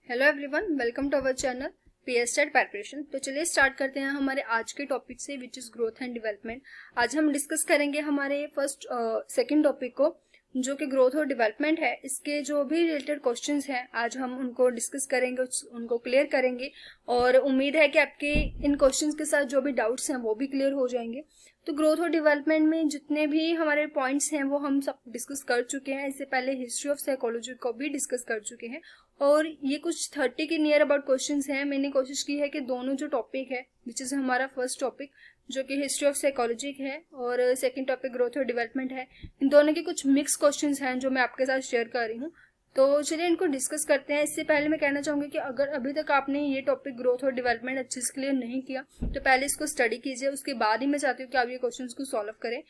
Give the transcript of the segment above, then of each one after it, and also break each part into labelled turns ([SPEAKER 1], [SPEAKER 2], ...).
[SPEAKER 1] Hello everyone, welcome to our channel PSTET preparation. तो चलिए start करते हैं हमारे आज के टॉपिक से, which is growth and development. आज हम डिस्कस करेंगे हमारे सेकंड टॉपिक को, जो कि ग्रोथ और डेवलपमेंट है। इसके जो भी रिलेटेड क्वेश्चंस हैं आज हम उनको डिस्कस करेंगे, उनको क्लियर करेंगे और उम्मीद है कि आपके इन क्वेश्चंस के साथ जो भी डाउट्स हैं वो भी क्लियर हो जाएंगे। तो ग्रोथ और डेवलपमेंट में जितने भी हमारे पॉइंट्स हैं वो हम सब डिस्कस कर चुके हैं। इससे पहले हिस्ट्री ऑफ साइकोलॉजी को भी डिस्कस कर चुके हैं और ये कुछ 30 के नियर अबाउट क्वेश्चंस हैं। मैंने कोशिश की है कि दोनों जो टॉपिक है, विच इज हमारा फर्स्ट टॉपिक जो कि हिस्ट्री ऑफ साइकोलॉजी है और सेकंड टॉपिक ग्रोथ और डेवलपमेंट है, इन दोनों के कुछ मिक्स क्वेश्चंस हैं जो मैं आपके साथ शेयर कर रही हूँ। तो चलिए इनको डिस्कस करते हैं। इससे पहले मैं कहना चाहूंगी कि अगर अभी तक आपने ये टॉपिक ग्रोथ और डेवलपमेंट अच्छे से क्लियर नहीं किया तो पहले इसको स्टडी कीजिए, उसके बाद ही मैं चाहती हूँ कि आप ये क्वेश्चंस को सॉल्व करें।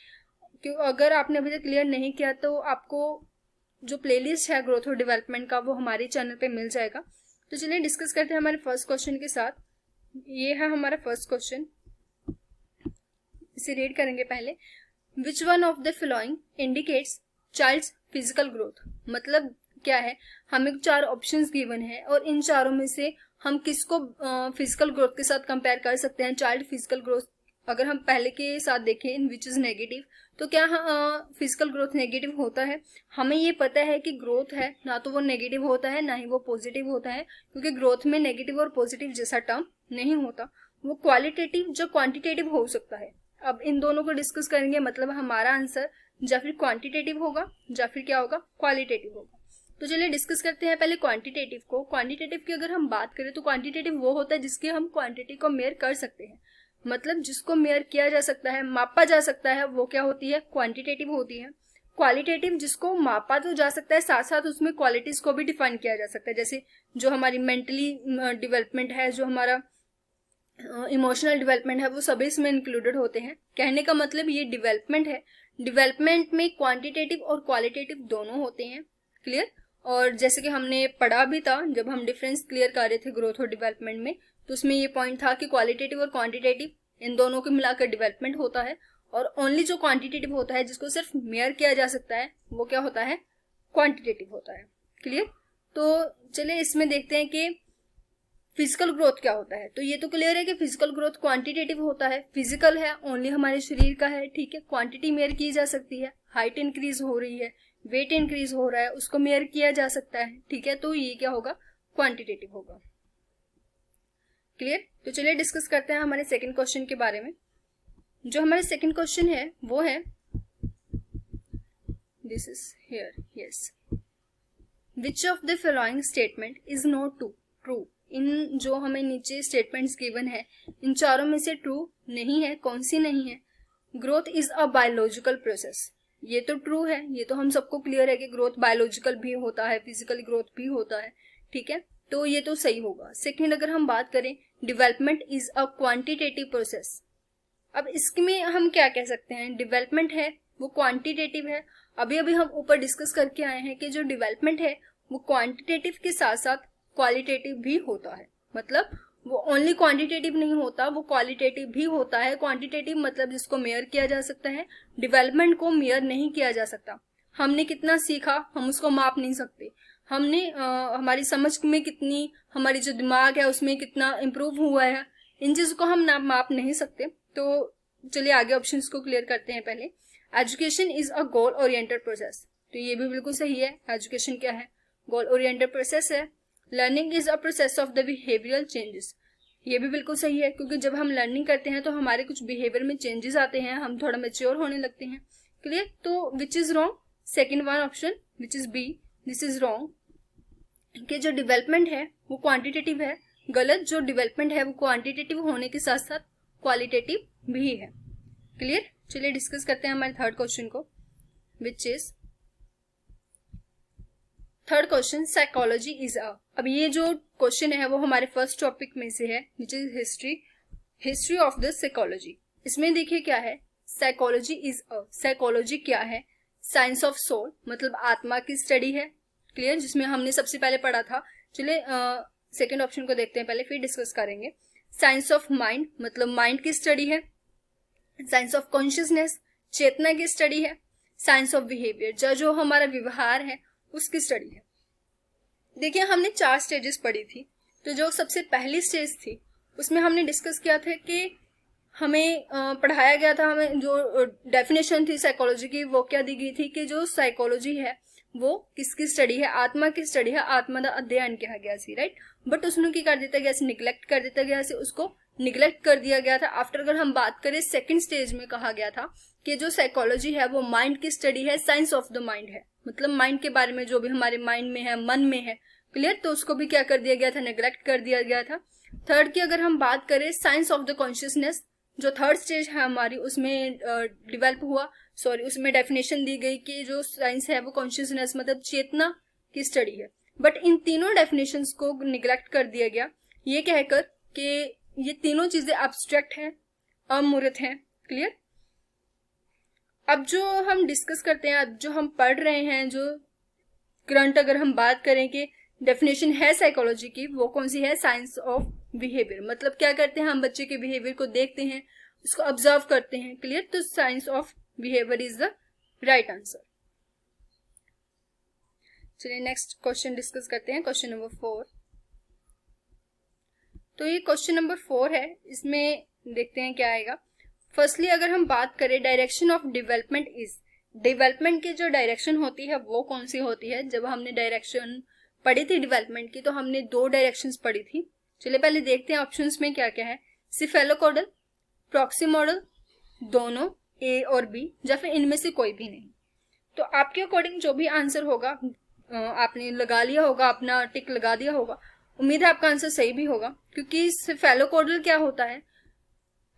[SPEAKER 1] क्यों अगर आपने अभी तक क्लियर नहीं किया तो आपको जो प्लेलिस्ट है ग्रोथ और डेवलपमेंट का वो हमारे चैनल पे मिल जाएगा। तो चलिए डिस्कस करते हैं हमारे फर्स्ट क्वेश्चन के साथ। ये है हमारा फर्स्ट क्वेश्चन, इसे रीड करेंगे पहले। Which one of the following indicates child's physical growth. मतलब क्या है, हमें 4 ऑप्शंस गिवन है और इन चारों में से हम किसको फिजिकल ग्रोथ के साथ कंपेयर कर सकते हैं। चाइल्ड फिजिकल ग्रोथ अगर हम पहले के साथ देखें, इन विच इज नेगेटिव, तो क्या फिजिकल ग्रोथ नेगेटिव होता है? हमें ये पता है कि ग्रोथ है ना तो वो नेगेटिव होता है ना ही वो पॉजिटिव होता है, क्योंकि ग्रोथ में नेगेटिव और पॉजिटिव जैसा टर्म नहीं होता। वो क्वालिटेटिव जो क्वांटिटेटिव हो सकता है। अब इन दोनों को डिस्कस करेंगे, मतलब हमारा आंसर या फिर क्वांटिटेटिव होगा या फिर क्या होगा, क्वालिटेटिव होगा। तो चलिए डिस्कस करते हैं पहले क्वांटिटेटिव को। क्वांटिटेटिव की अगर हम बात करें तो क्वांटिटेटिव वो होता है जिसके हम क्वांटिटी को मेयर कर सकते हैं। मतलब जिसको मेयर किया जा सकता है, मापा जा सकता है, वो क्या होती है, क्वांटिटेटिव होती है। क्वालिटेटिव जिसको मापा तो जा सकता है, साथ साथ उसमें क्वालिटीज को भी डिफाइन किया जा सकता है। जैसे जो हमारी मेंटली डेवलपमेंट है, जो हमारा इमोशनल डेवलपमेंट है, वो सभी इसमें इंक्लूडेड होते हैं। कहने का मतलब ये डेवलपमेंट है। डेवलपमेंट में क्वांटिटेटिव और क्वालिटेटिव दोनों होते हैं। क्लियर? और जैसे कि हमने पढ़ा भी था जब हम डिफरेंस क्लियर कर रहे थे ग्रोथ और डेवलपमेंट में, तो उसमें ये पॉइंट था कि क्वालिटेटिव और क्वांटिटेटिव इन दोनों को मिलाकर डेवलपमेंट होता है और ओनली जो क्वांटिटेटिव होता है, जिसको सिर्फ मेयर किया जा सकता है, वो क्या होता है, क्वांटिटेटिव होता है। क्लियर? तो चलिए इसमें देखते हैं कि फिजिकल ग्रोथ क्या होता है। तो ये तो क्लियर है कि फिजिकल ग्रोथ क्वांटिटेटिव होता है, फिजिकल है, ओनली हमारे शरीर का है। ठीक है, क्वांटिटी मेयर की जा सकती है, हाइट इंक्रीज हो रही है, वेट इंक्रीज हो रहा है, उसको मेयर किया जा सकता है। ठीक है, तो ये क्या होगा, क्वांटिटेटिव होगा। क्लियर? तो चलिए डिस्कस करते हैं हमारे सेकंड क्वेश्चन के बारे में। जो हमारे सेकंड क्वेश्चन है वो है, this is here, yes, which of the following statement is not true. इन जो हमें नीचे स्टेटमेंट्स गिवन है, इन चारों में से ट्रू नहीं है। कौन सी नहीं है? Growth is a biological process. ये तो ट्रू है, ये तो हम सबको क्लियर है कि ग्रोथ बायोलॉजिकल भी होता है, फिजिकल ग्रोथ भी होता है। ठीक है, तो ये तो सही होगा। सेकंड, अगर हम बात करें, development is a quantitative process. अब इसमें हम क्या कह सकते हैं, डेवलपमेंट है वो क्वांटिटेटिव है। अभी अभी हम ऊपर डिस्कस करके आए हैं कि जो डेवलपमेंट है वो क्वांटिटेटिव के साथ साथ क्वालिटेटिव भी होता है। मतलब वो ओनली क्वांटिटेटिव नहीं होता, वो क्वालिटेटिव भी होता है। क्वांटिटेटिव मतलब जिसको मेयर किया जा सकता है, डेवलपमेंट को मेयर नहीं किया जा सकता। हमने कितना सीखा हम उसको माप नहीं सकते। हमने हमारी समझ में कितनी, हमारी जो दिमाग है उसमें कितना इम्प्रूव हुआ है, इन चीजों को हम माप नहीं सकते। तो चलिए आगे ऑप्शंस को क्लियर करते हैं पहले। Education is a goal oriented process. तो ये भी बिल्कुल सही है। एजुकेशन क्या है, गोल ओरिएंटेड प्रोसेस है। Learning is a process of the behavioural changes. ये भी बिल्कुल सही है, क्योंकि जब हम लर्निंग करते हैं तो हमारे कुछ बिहेवियर में चेंजेस आते हैं, हम थोड़ा मेच्योर होने लगते हैं। क्लियर? तो which is wrong, second one option which is B, this is wrong. कि जो डेवलपमेंट है वो क्वांटिटेटिव है। गलत, जो डेवलपमेंट है वो क्वांटिटेटिव होने के साथ साथ क्वालिटेटिव भी है। क्लियर? चलिए डिस्कस करते हैं हमारे थर्ड क्वेश्चन को, which is third question, psychology is a. अब ये जो क्वेश्चन है वो हमारे फर्स्ट टॉपिक में से है, which is history of the psychology. इसमें देखिए क्या है, साइकोलॉजी इज अ। साइकोलॉजी क्या है, साइंस ऑफ सोल, मतलब आत्मा की स्टडी है। क्लियर? जिसमें हमने सबसे पहले पढ़ा था। चलिए सेकेंड ऑप्शन को देखते हैं पहले, फिर डिस्कस करेंगे। साइंस ऑफ माइंड, मतलब माइंड की स्टडी है। साइंस ऑफ कॉन्शियसनेस, चेतना की स्टडी है। साइंस ऑफ बिहेवियर, जो हमारा व्यवहार है उसकी स्टडी है। देखिए हमने 4 स्टेजेस पढ़ी थी। तो जो सबसे पहली स्टेज थी उसमें हमने डिस्कस किया था कि हमें पढ़ाया गया था, हमें जो डेफिनेशन थी साइकोलॉजी की वो क्या दी गई थी कि जो साइकोलॉजी है वो किसकी स्टडी है, आत्मा की स्टडी है, आत्मा का अध्ययन कहा गया सी, राइट। बट उसने की कर दिया गया, निग्लेक्ट कर दिया गया, उसको निग्लेक्ट कर दिया गया था। आफ्टर अगर हम बात करें सेकंड स्टेज में कहा गया था कि जो साइकोलॉजी है वो माइंड की स्टडी है, साइंस ऑफ द माइंड है, मतलब माइंड के बारे में जो भी हमारे माइंड में है, मन में है, क्लियर। तो उसको भी क्या कर दिया गया था, नेग्लेक्ट कर दिया गया था। थर्ड की अगर हम बात करें साइंस ऑफ द कॉन्शियसनेस, जो थर्ड स्टेज है हमारी उसमें डेवलप हुआ, उसमें डेफिनेशन दी गई कि जो साइंस है वो कॉन्शियसनेस मतलब चेतना की स्टडी है। बट इन तीनों डेफिनेशंस को निग्लेक्ट कर दिया गया ये कहकर कि ये तीनों चीजें एब्स्ट्रैक्ट हैं, अमूर्त हैं, क्लियर। अब जो हम डिस्कस करते हैं, अब जो हम पढ़ रहे हैं, जो करंट अगर हम बात करें कि डेफिनेशन है साइकोलॉजी की, वो कौन सी है, साइंस ऑफ बिहेवियर। मतलब क्या करते हैं हम बच्चे के बिहेवियर को देखते हैं, उसको ऑब्जर्व करते हैं, क्लियर। तो science of behaviour is the right answer. चलिए नेक्स्ट क्वेश्चन डिस्कस करते हैं, क्वेश्चन नंबर 4। तो ये क्वेश्चन नंबर 4 है, इसमें देखते हैं क्या आएगा। फर्स्टली अगर हम बात करें direction of development is, development की जो डायरेक्शन होती है वो कौन सी होती है। जब हमने डायरेक्शन पढ़ी थी डेवलपमेंट की तो हमने 2 डायरेक्शंस पढ़ी थी। चलिए पहले देखते हैं ऑप्शंस में क्या क्या है। सिफेलोकोडल, प्रॉक्सिमोडल, दोनों ए और बी, या फिर इनमें से कोई भी नहीं। तो आपके अकॉर्डिंग जो भी आंसर होगा आपने लगा लिया होगा, अपना टिक लगा दिया होगा। उम्मीद है आपका आंसर सही भी होगा, क्योंकि सिफेलोकोडल क्या होता है,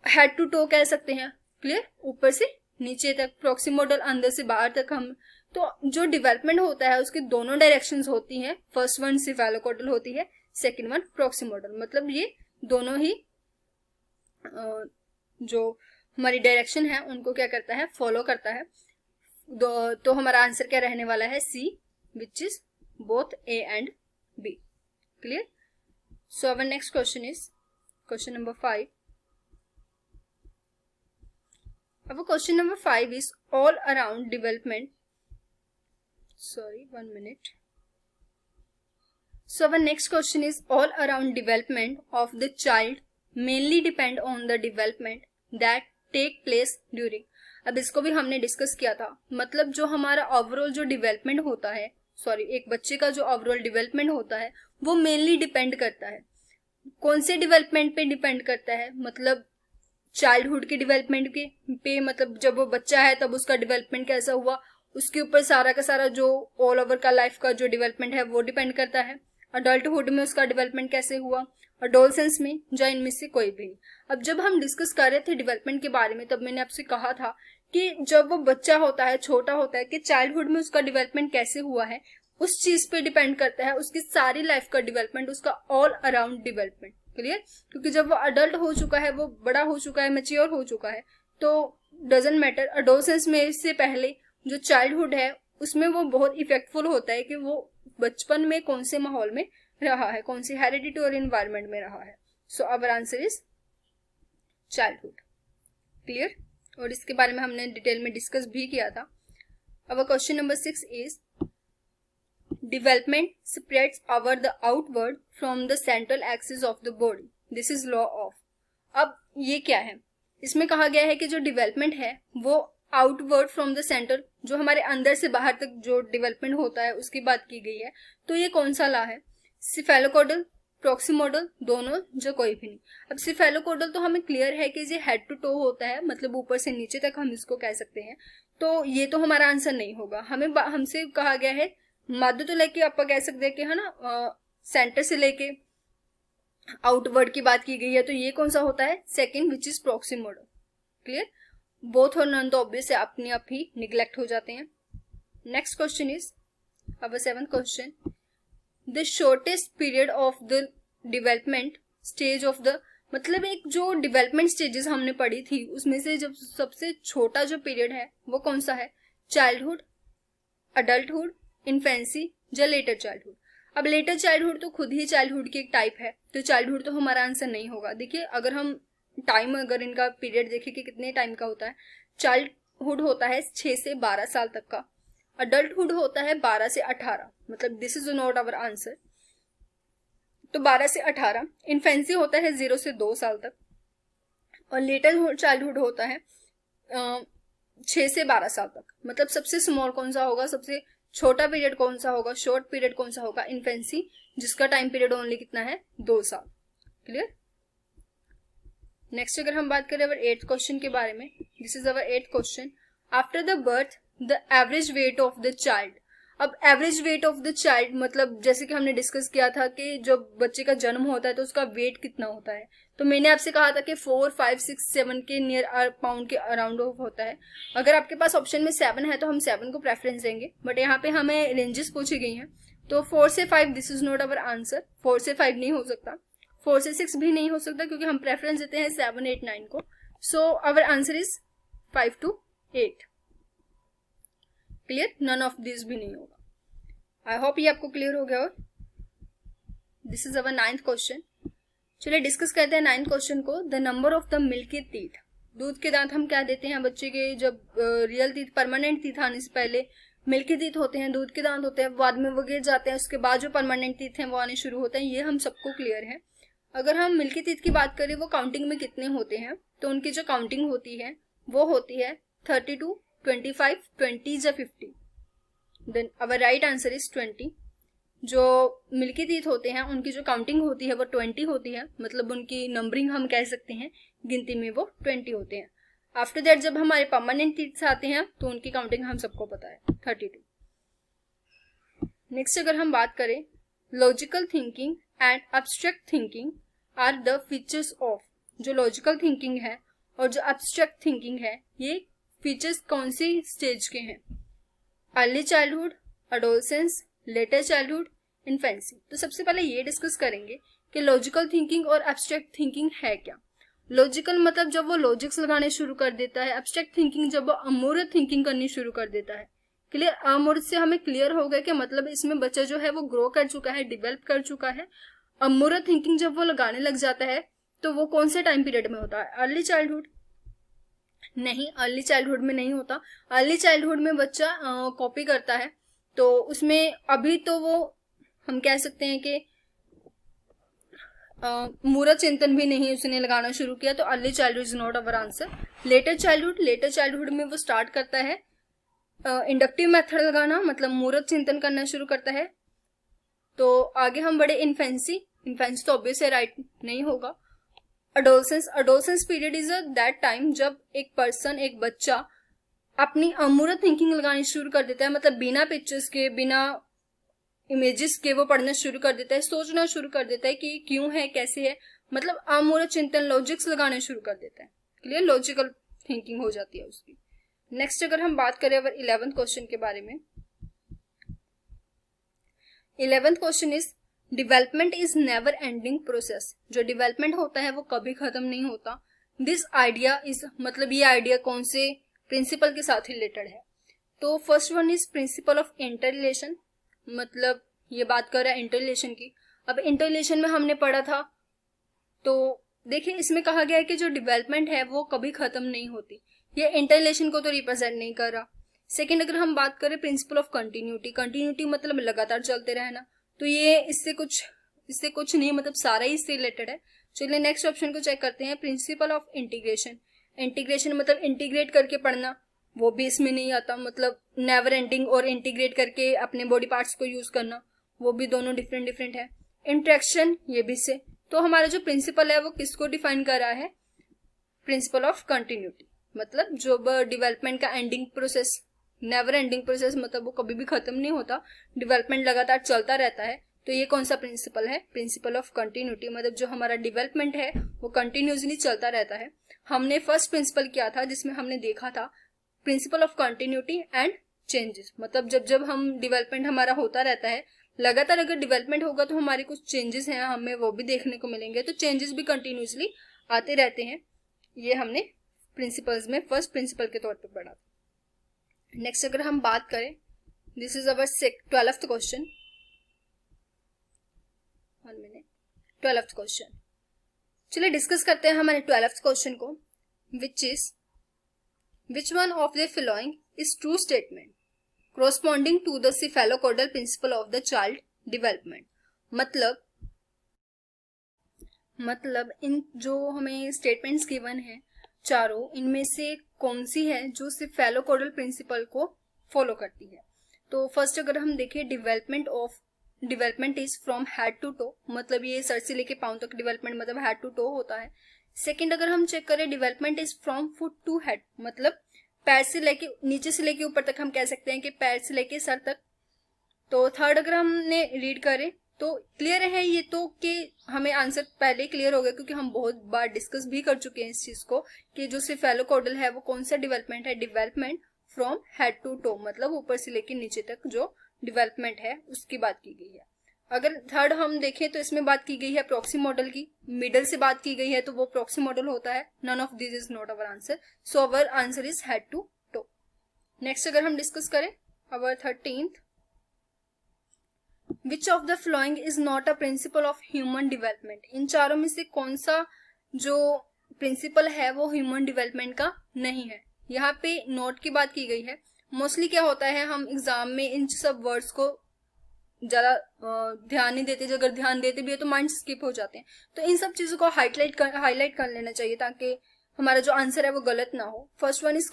[SPEAKER 1] हेड टू टो कह सकते हैं, क्लियर, ऊपर से नीचे तक। प्रॉक्सिमोडल अंदर से बाहर तक। हम तो जो डेवलपमेंट होता है उसके दोनों डायरेक्शंस होती हैं। फर्स्ट वन सिफेलोकोडल होती है, सेकंड वन प्रॉक्सिमोडल। मतलब ये दोनों ही जो हमारी डायरेक्शन है उनको क्या करता है, फॉलो करता है। तो हमारा आंसर क्या रहने वाला है, C, which is both A and B, clear. So our next question is question number 5. Our question number 5 is all around development. Sorry, 1 minute. So our next question is all around development of the child mainly depend on the development that take place during. अब इसको भी हमने discuss किया था। मतलब जो हमारा overall जो डेवलपमेंट होता है, एक बच्चे का जो ओवरऑल डेवलपमेंट होता है वो मेनली डिपेंड करता है। कौन से डेवलपमेंट पे डिपेंड करता है, मतलब चाइल्डहुड के डेवलपमेंट के पे, मतलब जब वो बच्चा है तब उसका डेवलपमेंट कैसा हुआ, उसके ऊपर सारा का सारा जो ऑल ओवर का लाइफ का जो डेवलपमेंट है वो डिपेंड करता है। अडल्टहुड में उसका डेवलपमेंट कैसे हुआ, अडोलसेंस में, या इनमें से कोई भी। अब जब हम डिस्कस कर रहे थे डेवलपमेंट के बारे में तब मैंने आपसे कहा था कि जब वो बच्चा होता है, छोटा होता है, कि चाइल्डहुड में उसका डेवलपमेंट कैसे हुआ है उस चीज पे डिपेंड करता है उसकी सारी लाइफ का डेवलपमेंट, उसका ऑल अराउंड डेवलपमेंट, क्लियर। क्योंकि जब वो अडल्ट हो चुका है, वो बड़ा हो चुका है, मैच्योर हो चुका है, तो डजंट मैटर। अडोलसेंस में से पहले जो चाइल्डहुड है उसमें वो बहुत इफेक्टफुल होता है कि वो बचपन में कौन से माहौल में रहा है, कौन सी हेरिडिटी और एनवायरमेंट में रहा है। So our answer is childhood, clear. और इसके बारे में हमने डिटेल में डिस्कस भी किया था। अब question number 6 is development spreads over the outward from the central axis of the body. This is law of. अब ये क्या है, इसमें कहा गया है कि जो डेवलपमेंट है वो आउटवर्ड फ्रॉम द सेंटर, जो हमारे अंदर से बाहर तक जो डेवलपमेंट होता है उसकी बात की गई है। तो ये कौन सा लॉ है, सिफेलोकोडल, प्रॉक्सिमोडल, दोनों, जो कोई भी नहीं। अब सिफेलोकोडल तो हमें क्लियर है कि ये हेड टू टो होता है, मतलब ऊपर से नीचे तक हम इसको कह सकते हैं। तो ये तो हमारा आंसर नहीं होगा। हमसे कहा गया है मध्य तो लेके आप कह सकते हैं कि है ना, सेंटर से लेके आउटवर्ड की बात की गई है। तो ये कौन सा होता है, second, which is proximodistal, clear. Both और नन तो ऑब्वियस अपने आप ही निग्लेक्ट हो जाते हैं। नेक्स्ट क्वेश्चन इज अब 7th question, the shortest period of the development stage of the, मतलब एक जो डेवलपमेंट स्टेजेस हमने पढ़ी थी उसमें से जब सबसे छोटा जो पीरियड है वो कौन सा है, चाइल्डहुड, अडल्टहुड, इन्फेंसी, या लेटर चाइल्डहुड। अब लेटर चाइल्डहुड तो खुद ही चाइल्डहुड की एक टाइप है, तो चाइल्डहुड तो हमारा आंसर नहीं होगा। देखिए अगर हम टाइम, अगर इनका पीरियड देखें कि कितने टाइम का होता है, चाइल्डहुड होता है 6 से 12 साल तक का, अडल्टहुड होता है 12 से 18, मतलब this is not our answer. तो 12 से 18। इन्फेंसी होता है 0 से 2 साल तक, और लेटर चाइल्डहुड होता है 6 से 12 साल तक। मतलब सबसे स्मॉल कौन सा होगा, सबसे छोटा पीरियड कौन सा होगा, शॉर्ट पीरियड कौन सा होगा, इन्फेंसी, जिसका टाइम पीरियड ओनली कितना है, 2 साल। क्लियर। नेक्स्ट अगर हम बात करें अवर 8th क्वेश्चन के बारे में, this is our 8th question. After the birth the average weight of the child. अब average weight of the child मतलब जैसे कि हमने डिस्कस किया था कि जब बच्चे का जन्म होता है तो उसका वेट कितना होता है, तो मैंने आपसे कहा था कि 4, 5, 6, 7 के नियर पाउंड के अराउंड ऑफ होता है। अगर आपके पास ऑप्शन में 7 है तो हम 7 को प्रेफरेंस देंगे, बट यहाँ पे हमें रेंजेस पूछी गई हैं, तो 4 से 5 this is not our answer. 4 से 5 नहीं हो सकता, 4 से 6 भी नहीं हो सकता, क्योंकि हम प्रेफरेंस देते हैं 7, 8, 9 को। So our answer is 5 to 8। Clear, none of this भी नहीं होगा। आई होप ये आपको क्लियर हो गया। और this is our 9th question. चलिए डिस्कस करते हैं 9th क्वेश्चन को। The number of the milky teeth. दूध के दांत हम क्या देते हैं बच्चे के, जब रियल टीथ, परमानेंट टीथ आने से पहले मिल्की टीथ होते हैं, दूध के दांत होते हैं, बाद में वो गिर जाते हैं, उसके बाद जो परमानेंट टीथ हैं वो आने शुरू होते हैं। ये हम सबको क्लियर है। अगर हम मिल्की टीथ की बात करें वो काउंटिंग में कितने होते हैं, तो उनकी जो काउंटिंग होती है वो होती है 32, 25, 20 या 50। Then our right answer is 20। जो मिल्की टीथ होते हैं उनकी जो काउंटिंग होती है वो 20 होती है, मतलब उनकी नंबरिंग हम कह सकते हैं गिनती में वो 20 होते हैं। आफ्टर दैट जब हमारे परमानेंट टीथ आते हैं तो उनकी काउंटिंग हम सबको पता है 32। नेक्स्ट अगर हम बात करें, logical thinking and abstract thinking are the features of. जो लॉजिकल थिंकिंग है और जो एब्स्ट्रैक्ट थिंकिंग है, ये फीचर्स कौन सी स्टेज के हैं, early childhood, adolescence, letter childhood, infancy. तो सबसे पहले ये डिस्कस करेंगे कि लॉजिकल थिंकिंग और एब्स्ट्रैक्ट थिंकिंग है क्या। लॉजिकल मतलब जब वो लॉजिक्स लगाने शुरू कर देता है, एब्स्ट्रैक्ट थिंकिंग जब वो अमूर्त थिंकिंग करनी शुरू कर देता है। क्लियर, अमूर्त से हमें क्लियर हो गया कि मतलब इसमें बच्चा जो है वो ग्रो कर चुका है, डेवलप कर चुका है। अमूर्त थिंकिंग जब वो लगाने लग जाता है तो वो कौन से टाइम पीरियड में होता है, अर्ली चाइल्डहुड? नहीं, अर्ली चाइल्डहुड में नहीं होता। अर्ली चाइल्डहुड में बच्चा कॉपी करता है, तो उसमें अभी तो वो हम कह सकते हैं कि मूर्त चिंतन भी नहीं उसने लगाना शुरू किया, तो early childhood is not our answer. Letter childhood, letter childhood में वो स्टार्ट करता है इंडक्टिव मेथड लगाना, मतलब मूर्त चिंतन करना शुरू करता है। तो आगे हम बढ़े, इन्फेंसी, इन्फेंसी तो ऑब्वियस है, राइट नहीं होगा। Adolescence, adolescence period is that time जब एक पर्सन, एक बच्चा अपनी अमूर्त थिंकिंग लगानी शुरू कर देता है, मतलब बिना पिक्चर्स के, बिना इमेजेस के वो पढ़ना शुरू कर देता है, सोचना शुरू कर देता है कि क्यों है, कैसे है, मतलब अमूर्त चिंतन, लॉजिक्स लगाने शुरू कर देता है। क्लियर, लॉजिकल थिंकिंग हो जाती है उसकी। नेक्स्ट अगर हम बात करें अगर 11th क्वेश्चन के बारे में, 11th question is development is never ending process. जो डेवलपमेंट होता है वो कभी खत्म नहीं होता। दिस आइडिया इज, मतलब ये आइडिया कौन से प्रिंसिपल के साथ रिलेटेड है, तो first one is principle of interrelation, मतलब ये बात कर रहा है इंटररिलेशन की। अब इंटररिलेशन में हमने पढ़ा था, तो देखिए इसमें कहा गया है कि जो डेवलपमेंट है वो कभी खत्म नहीं होती, ये इंटररिलेशन को तो रिप्रेजेंट नहीं कर रहा। सेकेंड अगर हम बात करें प्रिंसिपल ऑफ कंटिन्यूटी, कंटिन्यूटी मतलब लगातार चलते रहना, तो ये इससे कुछ नहीं, मतलब सारा ही इससे रिलेटेड है। चलिए नेक्स्ट ऑप्शन को चेक करते हैं, प्रिंसिपल ऑफ इंटीग्रेशन। इंटीग्रेशन मतलब इंटीग्रेट करके पढ़ना, वो भी इसमें नहीं आता, मतलब नेवर एंडिंग और इंटीग्रेट करके अपने बॉडी पार्ट्स को यूज करना, वो भी दोनों डिफरेंट डिफरेंट है। इंट्रैक्शन, ये भी से। तो हमारा जो प्रिंसिपल है वो किसको डिफाइन कर रहा है, प्रिंसिपल ऑफ कंटिन्यूटी, मतलब जो डेवलपमेंट का ending process, never ending process, मतलब वो कभी भी खत्म नहीं होता, डेवलपमेंट लगातार चलता रहता है। तो ये कौन सा प्रिंसिपल है, प्रिंसिपल ऑफ कंटिन्यूटी, मतलब जो हमारा डेवलपमेंट है वो कंटिन्यूसली चलता रहता है। हमने फर्स्ट प्रिंसिपल किया था जिसमें हमने देखा था principle of continuity and changes, मतलब जब हम डेवलपमेंट हमारा होता रहता है लगातार, अगर डेवलपमेंट होगा तो हमारे कुछ चेंजेस हैं हमें वो भी देखने को मिलेंगे, तो चेंजेस भी कंटिन्यूसली आते रहते हैं। ये हमने प्रिंसिपल्स में फर्स्ट प्रिंसिपल के तौर पे पढ़ा। नेक्स्ट अगर हम बात करें, this is our 12th question, 1 minute, 12th question. चलिए डिस्कस करते हैं हमारे 12th क्वेश्चन को, विच one of the following is true statement corresponding to the cephalocaudal principle of the child development। मतलब मतलब इन जो हमें स्टेटमेंट्स गिवन है चारों, इनमें से कौन सी है जो सिर्फ फैलोकोडल प्रिंसिपल को फॉलो करती है। तो फर्स्ट अगर हम देखें, development is from head to toe, मतलब ये सर से लेके पांव तक डेवलपमेंट मतलब हेड टू टो होता है। सेकंड अगर हम चेक करें, development is from foot to head, मतलब पैर से लेके नीचे से लेके ऊपर तक हम कह सकते हैं कि पैर से लेके सर तक। तो थर्ड अगर हमने रीड करें तो क्लियर है ये तो कि हमें आंसर पहले ही क्लियर हो गया, क्योंकि हम बहुत बार डिस्कस भी कर चुके हैं इस चीज को कि जो सिर्फ फैलोकोडल है वो कौन सा डेवलपमेंट है, development from head to toe, मतलब ऊपर से लेके नीचे तक जो डेवलपमेंट है उसकी बात की गई है। अगर थर्ड हम देखें तो इसमें बात की गई है प्रॉक्सी मॉडल की, मिडल से बात की गई है तो वो प्रॉक्सी मॉडल होता है। None of this is not our answer, so our answer is head to toe. Next अगर हम डिस्कस करें our 13th, which of the following is not a principle of human development, इन चारों में से कौन सा जो प्रिंसिपल है वो ह्यूमन डेवलपमेंट का नहीं है। यहाँ पे नोट की बात की गई है। मोस्टली क्या होता है, हम एग्जाम में इन सब वर्ड्स को ज्यादा ध्यान नहीं देते, अगर ध्यान देते भी है तो माइंड स्किप हो जाते हैं। तो इन सब चीजों को हाईलाइट कर लेना चाहिए ताकि हमारा जो आंसर है वो गलत ना हो। First one is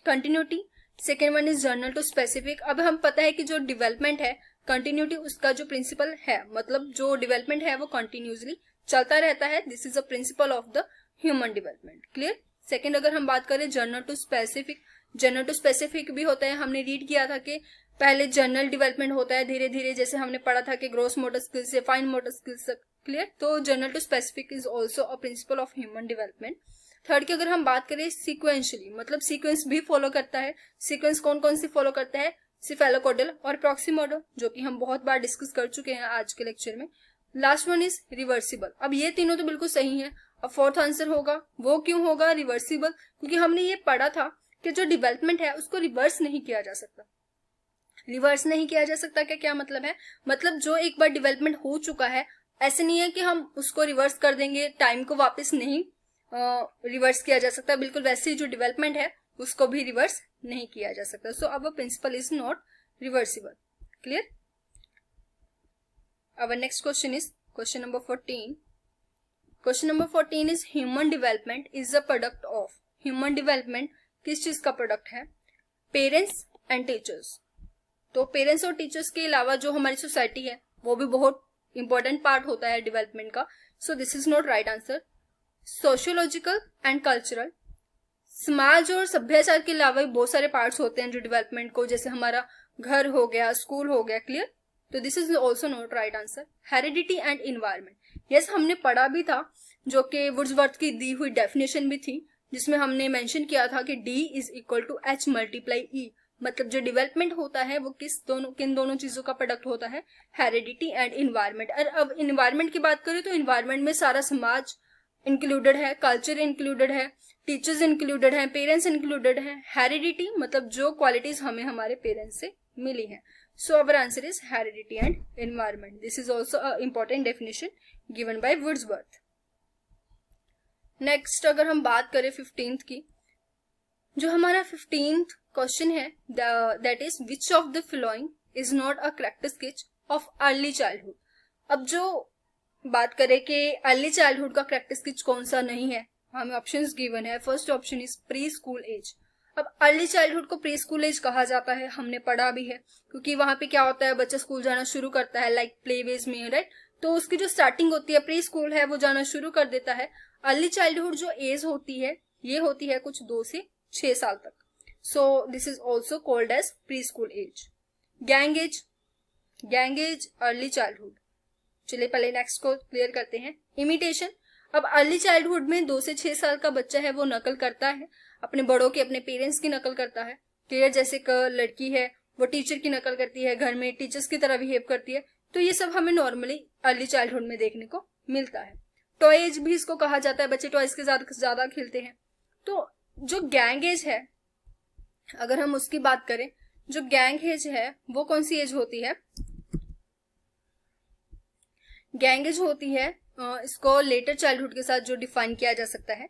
[SPEAKER 1] continuity, second one is general to specific. अब हम पता है कि जो डेवलपमेंट है कंटिन्यूटी उसका जो प्रिंसिपल है, मतलब जो डेवलपमेंट है वो कंटिन्यूसली चलता रहता है, this is a principle of the human development. Clear. Second अगर हम बात करें जर्नल टू स्पेसिफिक भी होता है। हमने रीड किया था कि पहले जनरल डेवलपमेंट होता है, धीरे धीरे जैसे हमने पढ़ा था कि ग्रोस मोटर स्किल्स से फाइन मोटर स्किल्स तक। क्लियर। तो general to specific is also a principle of human development. Third की अगर हम बात करें सीक्वेंशियली, मतलब सीक्वेंस भी फॉलो करता है। सीक्वेंस कौन कौन सी फॉलो करता है, सिफेलोकोडल और प्रॉक्सी मॉडल, जो कि हम बहुत बार डिस्कस कर चुके हैं आज के लेक्चर में। Last one is reversible. अब ये तीनों तो बिल्कुल सही है। अब फोर्थ आंसर होगा, वो क्यों होगा रिवर्सिबल, क्योंकि हमने ये पढ़ा था कि जो डेवलपमेंट है उसको रिवर्स नहीं किया जा सकता। रिवर्स नहीं किया जा सकता का क्या मतलब है, मतलब जो एक बार डेवलपमेंट हो चुका है, ऐसे नहीं है कि हम उसको रिवर्स कर देंगे, टाइम को वापस नहीं रिवर्स किया जा सकता। बिल्कुल वैसे ही जो डेवलपमेंट है उसको भी रिवर्स नहीं किया जा सकता। So our principle is not reversible. Clear. Our next question is question number 14। Question number 14 is human development is a product of. Human development किस चीज का प्रोडक्ट है, पेरेंट्स एंड टीचर्स। तो पेरेंट्स और टीचर्स के अलावा जो हमारी सोसाइटी है वो भी बहुत इंपॉर्टेंट पार्ट होता है डेवलपमेंट का। सो this is not right answer. Sociological and cultural, समाज और सभ्याचार के अलावा भी बहुत सारे पार्ट्स होते हैं जो डेवलपमेंट को, जैसे हमारा घर हो गया, स्कूल हो गया। क्लियर। तो this is also not right answer. Heredity and environment, yes हमने पढ़ा भी था, जो कि वुड्सवर्थ की दी हुई डेफिनेशन भी थी, जिसमें हमने मेंशन किया था कि D is equal to H multiply E, मतलब जो डेवलपमेंट होता है वो किन दोनों चीजों का प्रोडक्ट होता है, हेरिडिटी एंड इन्वायरमेंट। और अब इन्वायरमेंट की बात करें तो इन्वायरमेंट में सारा समाज इंक्लूडेड है, कल्चर इंक्लूडेड है, टीचर्स इंक्लूडेड है, पेरेंट्स इंक्लूडेड है। हेरिडिटी मतलब जो क्वालिटीज हमें हमारे पेरेंट्स से मिली है। So our answer is heredity and environment. This is also a important definition given by Woodsworth. Next अगर हम बात करें 15th की, जो हमारा 15th क्वेश्चन है that is which of the following is not a correct sketch of early childhood. अब जो बात करें कि अर्ली चाइल्डहुड का करेक्ट स्केच कौन सा नहीं है, हमें ऑप्शंस गिवन है। First option is pre school age. अब अर्ली चाइल्डहुड को प्री स्कूल एज कहा जाता है, हमने पढ़ा भी है, क्योंकि वहां पे क्या होता है, बच्चा स्कूल जाना शुरू करता है लाइक प्ले वेज में, राइट। तो उसकी जो स्टार्टिंग होती है प्री स्कूल है वो जाना शुरू कर देता है। अर्ली चाइल्डहुड जो एज होती है ये होती है कुछ 2 से 6 साल तक। So this is also called as pre school age. Gang age early childhood. चलिए पहले नेक्स्ट को क्लियर करते हैं। इमिटेशन, अब अर्ली चाइल्डहुड में 2 से 6 साल का बच्चा है वो नकल करता है अपने बड़ों की, अपने पेरेंट्स की नकल करता है। क्लियर। जैसे लड़की है वो टीचर की नकल करती है, घर में टीचर्स की तरह बिहेव करती है। तो ये सब हमें नॉर्मली अर्ली चाइल्डहुड में देखने को मिलता है। टॉय एज भी इसको कहा जाता है, बच्चे टॉयज के ज्यादा खेलते हैं। तो जो गैंग एज है, अगर हम उसकी बात करें, जो गैंग एज है वो कौन सी एज होती है, गैंग एज होती है, इसको लेटर चाइल्डहुड के साथ जो डिफाइन किया जा सकता है,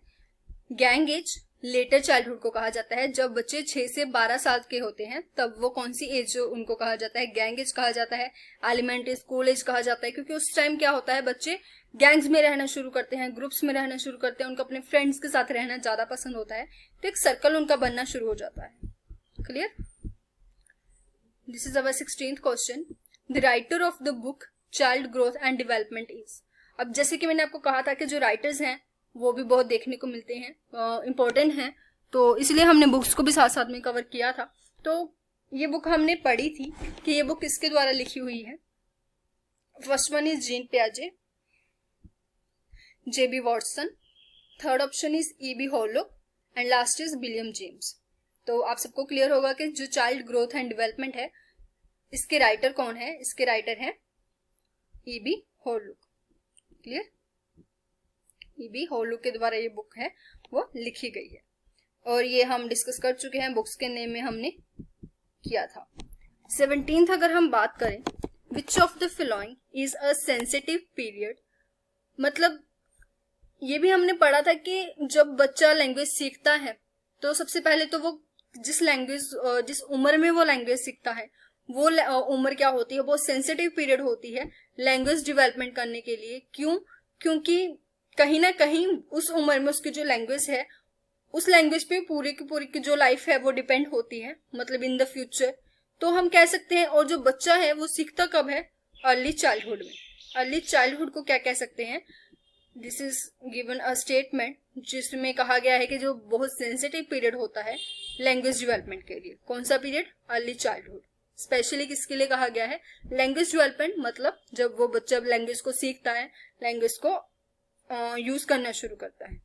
[SPEAKER 1] गैंग एज लेटर चाइल्डहुड को कहा जाता है। जब बच्चे 6 से 12 साल के होते हैं तब वो कौन सी एज उनको कहा जाता है, गैंग एज कहा जाता है, एलिमेंट्री स्कूल एज कहा जाता है, क्योंकि उस टाइम क्या होता है बच्चे गैंग्स में रहना शुरू करते हैं, ग्रुप्स में रहना शुरू करते हैं, उनको अपने फ्रेंड्स के साथ रहना ज्यादा पसंद होता है, तो एक सर्कल उनका बनना शुरू हो जाता है। Clear? This is our 16th question. The writer of the book child growth and development is. अब जैसे कि मैंने आपको कहा था कि जो राइटर्स हैं वो भी बहुत देखने को मिलते हैं, इम्पोर्टेंट हैं, तो इसलिए हमने बुक्स को भी साथ साथ में कवर किया था। तो ये बुक हमने पढ़ी थी कि ये बुक किसके द्वारा लिखी हुई है। फर्स्ट वन इज जीन पियाजे, JB Watson, third option is EB Hurlock and last is William James. तो आप सबको क्लियर होगा कि जो चाइल्ड ग्रोथ एंड डेवलपमेंट है इसके राइटर कौन है, इसके राइटर हैं ईबी हॉलोक। क्लियर? ईबी हॉलोक के द्वारा ये बुक है वो लिखी गई है और ये हम डिस्कस कर चुके हैं, बुक्स के नेम में हमने किया था। 17th अगर हम बात करें, विच of the following is a sensitive period, मतलब ये भी हमने पढ़ा था कि जब बच्चा लैंग्वेज सीखता है तो सबसे पहले तो वो जिस उम्र में वो लैंग्वेज सीखता है वो उम्र क्या होती है, वो सेंसिटिव पीरियड होती है लैंग्वेज डेवलपमेंट करने के लिए। क्यों? क्योंकि कहीं ना कहीं उस उम्र में उसकी जो लैंग्वेज है उस लैंग्वेज पे पूरी की जो लाइफ है वो डिपेंड होती है, मतलब इन द फ्यूचर। तो हम कह सकते हैं, और जो बच्चा है वो सीखता कब है, अर्ली चाइल्डहुड में। अर्ली चाइल्डहुड को क्या कह सकते हैं, this is given a statement जिसमें कहा गया है कि जो बहुत सेंसिटिव पीरियड होता है लैंग्वेज डेवलपमेंट के लिए। कौन सा पीरियड? Early childhood. स्पेशली किसके लिए कहा गया है? लैंग्वेज डेवलपमेंट, मतलब जब वो बच्चा लैंग्वेज को सीखता है, लैंग्वेज को यूज करना शुरू करता है।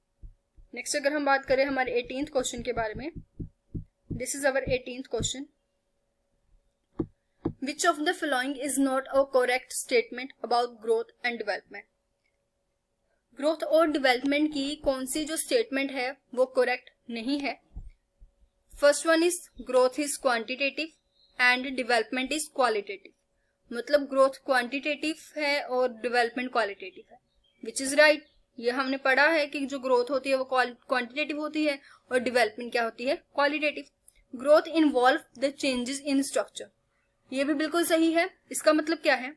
[SPEAKER 1] नेक्स्ट अगर हम बात करें हमारे 18th क्वेश्चन के बारे में, this is our 18th question. Which of the following is not a correct statement about growth and development. Growth और डेवलपमेंट की कौन सी जो स्टेटमेंट है वो करेक्ट नहीं है। First one is growth is quantitative and development is qualitative, मतलब growth quantitative है और डेवलपमेंट क्वालिटेटिव है, विच इज राइट। ये हमने पढ़ा है कि जो ग्रोथ होती है वो क्वांटिटेटिव होती है और डेवलपमेंट क्या होती है, qualitative. Growth involve the changes in structure, ये भी बिल्कुल सही है। इसका मतलब क्या है,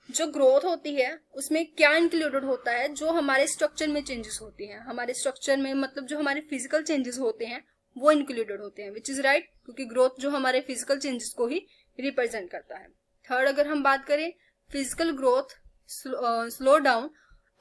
[SPEAKER 1] जो ग्रोथ होती है उसमें क्या इंक्लूडेड होता है, जो हमारे स्ट्रक्चर में चेंजेस होती हैं, हमारे स्ट्रक्चर में मतलब जो हमारे फिजिकल चेंजेस होते हैं वो इंक्लूडेड होते हैं, विच इज राइट, क्योंकि ग्रोथ जो हमारे फिजिकल चेंजेस को ही रिप्रेजेंट करता है। थर्ड अगर हम बात करें, physical growth slow down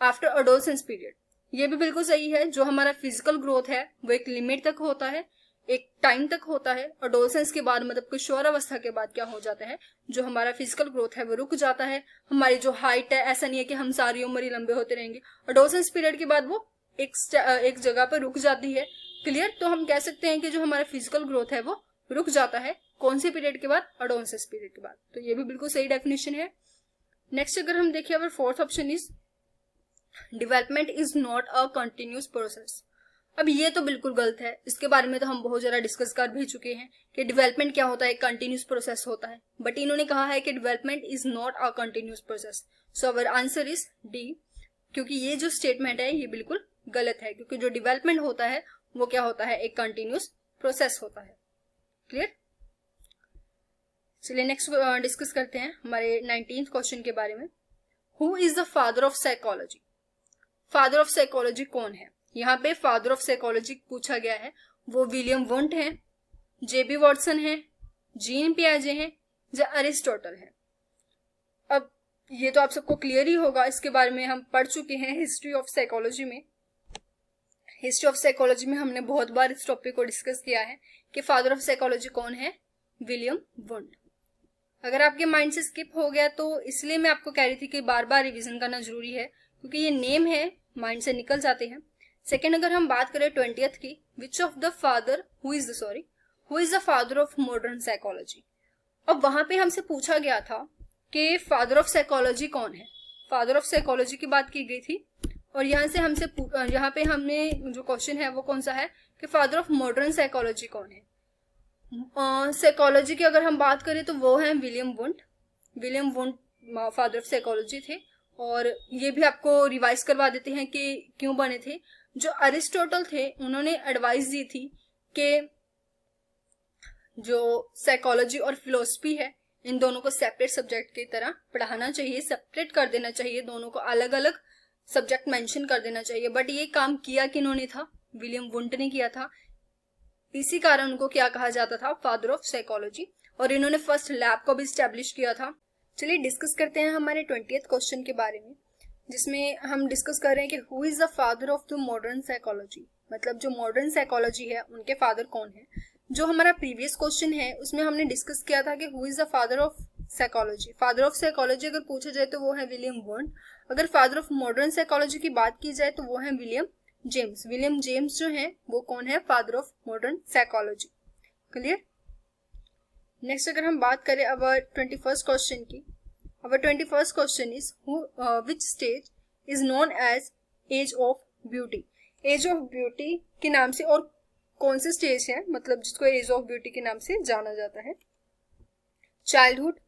[SPEAKER 1] after adolescence period, ये भी बिल्कुल सही है। जो हमारा फिजिकल ग्रोथ है वो एक लिमिट तक होता है, एक टाइम तक होता है। एडोलसेंस के बाद मतलब किशोरावस्था के बाद क्या हो जाता है, जो हमारा फिजिकल ग्रोथ है वो रुक जाता है। हमारी जो हाइट है, ऐसा नहीं है कि हम सारी उम्र ही लंबे होते रहेंगे, एडोलसेंस पीरियड के बाद वो एक जगह पर रुक जाती है। क्लियर? तो हम कह सकते हैं कि जो हमारा फिजिकल ग्रोथ है वो रुक जाता है, कौन से पीरियड के बाद, एडोलसेंस पीरियड के बाद। तो ये भी बिल्कुल सही डेफिनेशन है। नेक्स्ट अगर हम देखिए, अवर fourth option is development is not a continuous process. अब ये तो बिल्कुल गलत है, इसके बारे में तो हम बहुत ज्यादा डिस्कस कर भी चुके हैं कि डेवलपमेंट क्या होता है, कंटिन्यूस प्रोसेस होता है, बट इन्होंने कहा है कि development is not a continuous process. So our answer is D, क्योंकि ये जो स्टेटमेंट है ये बिल्कुल गलत है, क्योंकि जो डेवलपमेंट होता है वो क्या होता है, एक कंटिन्यूस प्रोसेस होता है। क्लियर? चलिए नेक्स्ट डिस्कस करते हैं हमारे 19th क्वेश्चन के बारे में। Who is the father of psychology. Father of psychology कौन है? यहाँ पे फादर ऑफ साइकोलॉजी पूछा गया है, वो विलियम वुंट है, जेबी वॉटसन है, जीन पियाजे हैं या अरिस्टोटल है। अब ये तो आप सबको क्लियर ही होगा, इसके बारे में हम पढ़ चुके हैं हिस्ट्री ऑफ साइकोलॉजी में। हिस्ट्री ऑफ साइकोलॉजी में हमने बहुत बार इस टॉपिक को डिस्कस किया है कि फादर ऑफ साइकोलॉजी कौन है, विलियम वुंट। अगर आपके माइंड से स्किप हो गया तो इसलिए मैं आपको कह रही थी कि बार बार रिवीजन करना जरूरी है, क्योंकि ये नेम है, माइंड से निकल जाते हैं। सेकेंड अगर हम बात करें 20th की, विच of the father who is the father of modern psychology. अब वहां पे हमसे पूछा गया था कि फादर ऑफ साइकोलॉजी कौन है, फादर ऑफ साइकोलॉजी की बात की गई थी, और यहाँ पे हमने जो क्वेश्चन है वो कौन सा है कि फादर ऑफ मॉडर्न साइकोलॉजी कौन है। साइकोलॉजी की अगर हम बात करें तो वो है William Wundt. William Wundt father of psychology थे, और ये भी आपको रिवाइज करवा देते हैं कि क्यों बने थे। जो अरिस्टोटल थे उन्होंने एडवाइस दी थी कि जो साइकोलॉजी और फिलोसफी है इन दोनों को सेपरेट सब्जेक्ट की तरह पढ़ाना चाहिए, सेपरेट कर देना चाहिए, दोनों को अलग अलग सब्जेक्ट मेंशन कर देना चाहिए। बट ये काम किया किन्होंने था? विलियम वुंट ने किया था। इसी कारण उनको क्या कहा जाता था? Father of psychology. और इन्होंने फर्स्ट लैब को भी स्टैब्लिश किया था। चलिए डिस्कस करते हैं हमारे 20th क्वेश्चन के बारे में, जिसमें हम डिस्कस कर रहे हैं कि who is the father of the modern psychology, मतलब जो मॉडर्न साइकोलॉजी है उनके फादर कौन है। जो हमारा प्रीवियस क्वेश्चन है उसमें हमने डिस्कस किया था कि who is the father of psychology. Father of psychology अगर पूछा जाए तो वो है विलियम वुंट। अगर फादर ऑफ मॉडर्न साइकोलॉजी की बात की जाए तो वो है विलियम जेम्स। विलियम जेम्स जो है वो कौन है? Father of modern psychology. Clear. Next अगर हम बात करें अवर 21st क्वेश्चन की, our 21st question is which stage is known as age of beauty. Age of beauty के नाम से और कौन से स्टेज है, मतलब जिसको एज ऑफ ब्यूटी के नाम से जाना जाता है? चाइल्डहुड,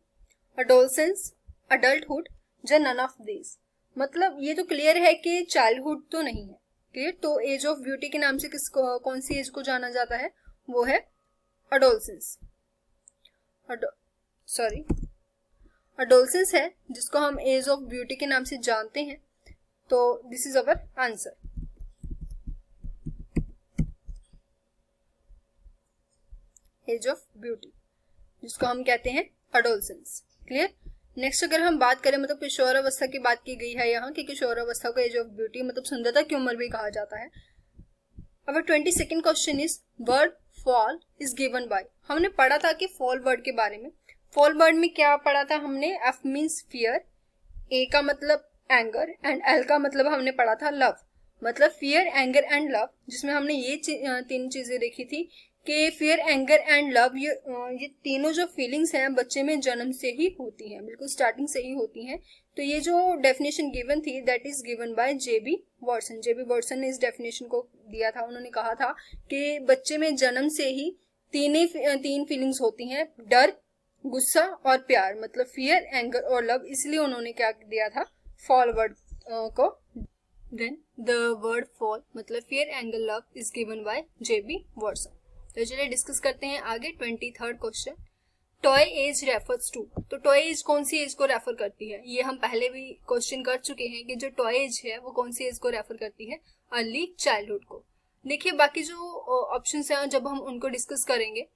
[SPEAKER 1] अडोलसेंस, अडल्टहुड, या नन ऑफ दिस। मतलब ये तो क्लियर है कि चाइल्डहुड तो नहीं है। क्लियर। तो एज ऑफ ब्यूटी के नाम से किसको, कौन सी एज को जाना जाता है? वो है अडोलसेंस। अडोलसेंस है जिसको हम एज ऑफ ब्यूटी के नाम से जानते हैं। तो this is our answer. Age of beauty जिसको हम कहते हैं अडोलसेंस। क्लियर। नेक्स्ट अगर हम बात करें, मतलब किशोरावस्था की बात की गई है यहाँ कि किशोरावस्था को एज ऑफ ब्यूटी मतलब सुंदरता की उम्र भी कहा जाता है। अब 22nd question is word fall is given bye. हमने पढ़ा था कि फॉल वर्ड के बारे में। फॉल वर्ड में क्या पढ़ा था हमने? एफ मीन्स फियर, ए का मतलब एंगर एंड एल का मतलब हमने पढ़ा था लव। मतलब फियर, एंगर एंड लव, जिसमें हमने ये तीन चीजें देखी थी कि फियर, एंगर एंड लव ये तीनों जो फीलिंग्स हैं बच्चे में जन्म से ही होती हैं, बिल्कुल स्टार्टिंग से ही होती हैं। तो ये जो डेफिनेशन गिवन थी that is given by JB Watson. JB Watson ने इस डेफिनेशन को दिया था। उन्होंने कहा था कि बच्चे में जन्म से ही तीन फीलिंग्स होती हैं, डर, गुस्सा और प्यार, मतलब फियर, एंगर और लव। इसलिए उन्होंने क्या दिया था? फॉल वर्ड को। देन द वर्ड फॉल मतलब fear, anger, love is given by JB Watson. तो चलिए डिस्कस करते हैं आगे 23rd question. Toy age refers to. तो टॉय एज कौन सी एज को रेफर करती है? ये हम पहले भी क्वेश्चन कर चुके हैं कि जो टॉय एज है वो कौन सी एज को रेफर करती है? अर्ली चाइल्डहुड को। देखिए बाकी जो ऑप्शंस हैं जब हम उनको डिस्कस करेंगे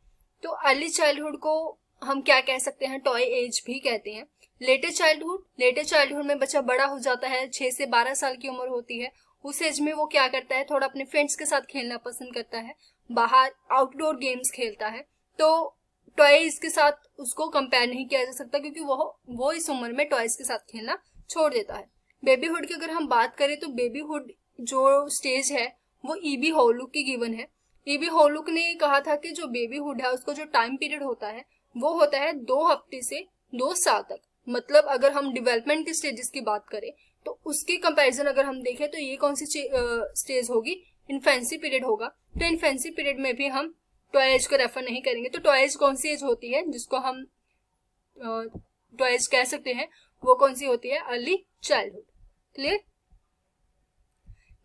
[SPEAKER 1] तो अर्ली चाइल्डहुड को हम क्या कह सकते हैं? टॉय एज भी कहते हैं। लेटर चाइल्डहुड, लेटर चाइल्डहुड में बच्चा बड़ा हो जाता है, 6 से 12 साल की उम्र होती है। उस एज में वो क्या करता है? थोड़ा अपने फ्रेंड्स के साथ खेलना पसंद करता है, बाहर आउटडोर गेम्स खेलता है। तो टॉयज के साथ उसको कंपेयर नहीं किया जा सकता क्योंकि वो इस उम्र में टॉयज के साथ खेलना छोड़ देता है। बेबीहुड की अगर हम बात करें तो बेबीहुड जो स्टेज है वो ईबी हॉलुक की गिवन है। ईबी हॉलुक ने कहा था कि जो बेबीहुड है उसको जो टाइम पीरियड होता है वो होता है 2 हफ्ते से 2 साल तक। मतलब अगर हम डेवलपमेंट के स्टेजेस की बात करें तो उसके कंपैरिजन अगर हम देखें तो ये कौन सी स्टेज होगी? इन्फेंसी पीरियड होगा। तो इन्फेंसी पीरियड में भी हम टॉय एज को रेफर नहीं करेंगे। तो टॉय एज कौन सी एज होती है जिसको हम टॉय एज कह सकते हैं? वो कौन सी होती है? Early childhood. Clear.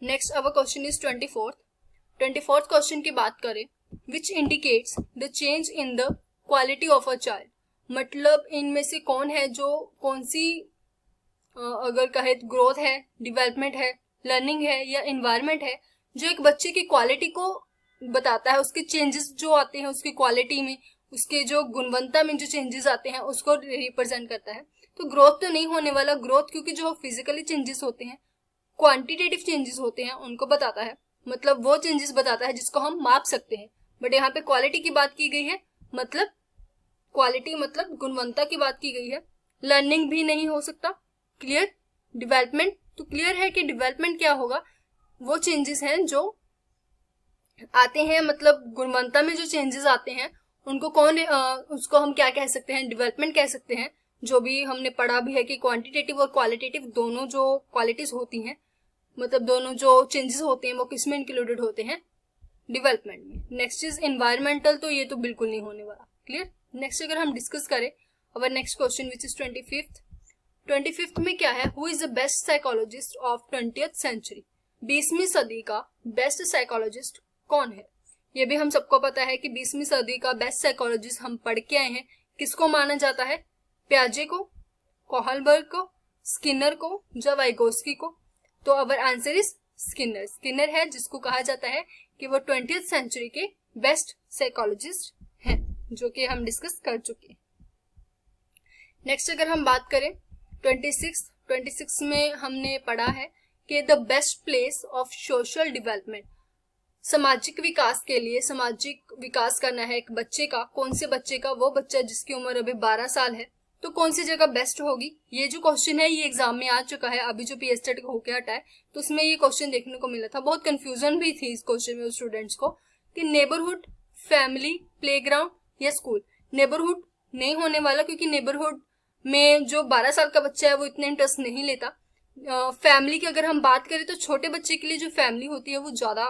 [SPEAKER 1] Next our question is 24th question की बात करें, which indicates the change in the quality of a child. मतलब इनमें से कौन है जो कौन सी अगर कहे ग्रोथ है, डेवलपमेंट है, लर्निंग है या इन्वायरमेंट है जो एक बच्चे की क्वालिटी को बताता है, उसके चेंजेस जो आते हैं उसकी क्वालिटी में, उसके जो गुणवत्ता में जो चेंजेस आते हैं उसको रिप्रेजेंट करता है। तो ग्रोथ तो नहीं होने वाला, ग्रोथ क्योंकि जो फिजिकली चेंजेस होते हैं, क्वांटिटेटिव चेंजेस होते हैं उनको बताता है, मतलब वो चेंजेस बताता है जिसको हम माप सकते हैं। बट यहाँ पे क्वालिटी की बात की गई है, मतलब क्वालिटी मतलब गुणवत्ता की बात की गई है। लर्निंग भी नहीं हो सकता। क्लियर। डेवलपमेंट तो क्लियर है कि डेवलपमेंट क्या होगा? वो चेंजेस हैं जो आते हैं, मतलब गुणवत्ता में जो चेंजेस आते हैं उनको उसको हम क्या कह सकते हैं? डेवलपमेंट कह सकते हैं। जो भी हमने पढ़ा भी है कि क्वांटिटेटिव और क्वालिटेटिव दोनों जो क्वालिटीज होती हैं, मतलब दोनों जो चेंजेस होते हैं वो किसमें इंक्लूडेड होते हैं? डेवलपमेंट में। नेक्स्ट इज एनवायरमेंटल, तो ये तो बिल्कुल नहीं होने वाला। क्लियर। नेक्स्ट अगर हम डिस्कस करें our next question which is 25th में क्या है? Who is the best psychologist of 20th century. 20वीं सदी का बेस्ट साइकोलॉजिस्ट कौन है? ये भी हम सबको पता है कि 20वीं सदी का बेस्ट साइकोलॉजिस्ट हम पढ़ के आए हैं। किसको माना जाता है? पियाजे को, कोहलबर्ग को, स्किनर को, या वाइगोस्की को? तो अवर आंसर इज स्किनर। स्किनर है जिसको कहा जाता है कि वो 20th सेंचुरी के बेस्ट साइकोलॉजिस्ट हैं, जो कि हम डिस्कस कर चुके हैं। नेक्स्ट अगर हम बात करें 26 में हमने पढ़ा है कि the best place of social development, सामाजिक विकास के लिए, सामाजिक विकास करना है एक बच्चे का, कौन से बच्चे का? वो बच्चा जिसकी उम्र अभी 12 साल है, तो कौन सी जगह बेस्ट होगी? ये जो क्वेश्चन है ये एग्जाम में आ चुका है, अभी जो पीएसटेट होके हटा है तो उसमें ये क्वेश्चन देखने को मिला था। बहुत कंफ्यूजन भी थी इस क्वेश्चन में स्टूडेंट्स को कि नेबरहुड, फैमिली, प्लेग्राउंड या स्कूल। नेबरहुड नहीं होने वाला, क्योंकि नेबरहुड में जो 12 साल का बच्चा है वो इतना इंटरेस्ट नहीं लेता। फैमिली की अगर हम बात करें तो छोटे बच्चे के लिए जो फैमिली होती है वो ज्यादा